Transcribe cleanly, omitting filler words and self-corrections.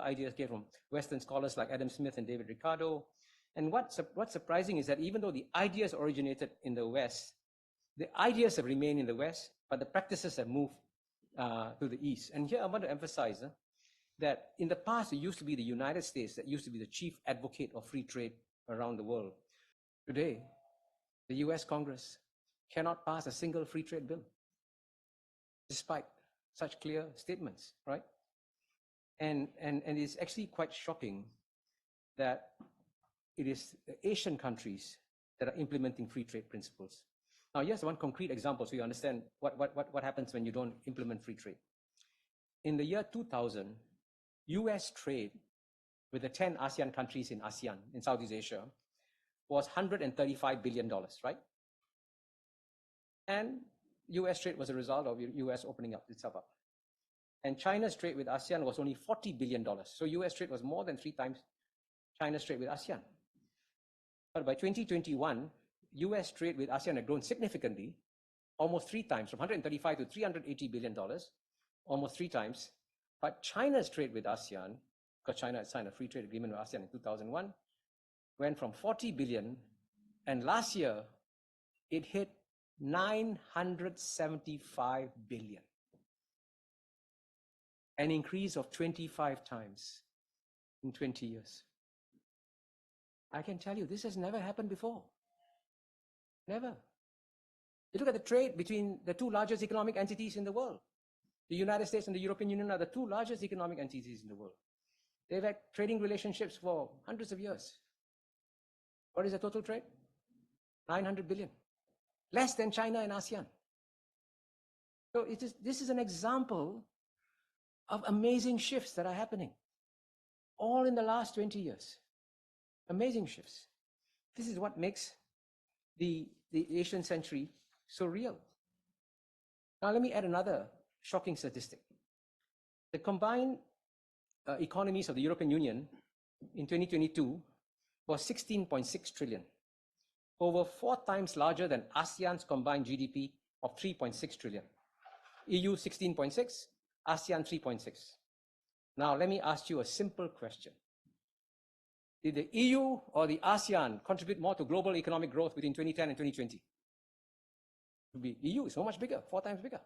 ideas came from Western scholars like Adam Smith and David Ricardo. And what's surprising is that even though the ideas originated in the West, the ideas have remained in the West, but the practices have moved to the East. And here I want to emphasize that in the past, it used to be the United States that used to be the chief advocate of free trade around the world. Today, the US Congress cannot pass a single free trade bill, despite such clear statements, right? And it's actually quite shocking that it is Asian countries that are implementing free trade principles. Now, here's one concrete example so you understand what happens when you don't implement free trade. In the year 2000, US trade with the 10 ASEAN countries in ASEAN, in Southeast Asia, was $135 billion, right? And US trade was a result of US opening itself up. And China's trade with ASEAN was only $40 billion. So US trade was more than 3 times China's trade with ASEAN. But by 2021, US trade with ASEAN had grown significantly, almost 3 times, from 135 to $380 billion, almost 3 times. But China's trade with ASEAN, because China had signed a free trade agreement with ASEAN in 2001, went from 40 billion, and last year it hit 975 billion. An increase of 25 times in 20 years. I can tell you, this has never happened before. Never. You look at the trade between the 2 largest economic entities in the world. The United States and the European Union are the 2 largest economic entities in the world. They've had trading relationships for hundreds of years. What is the total trade? 900 billion. Less than China and ASEAN. So this is an example of amazing shifts that are happening, all in the last 20 years. Amazing shifts. This is what makes the Asian century so real. Now let me add another shocking statistic. The combined economies of the European Union in 2022 was 16.6 trillion, over 4 times larger than ASEAN's combined GDP of 3.6 trillion. EU 16.6, ASEAN 3.6. Now let me ask you a simple question. Did the EU or the ASEAN contribute more to global economic growth between 2010 and 2020? The EU is so much bigger, 4 times bigger.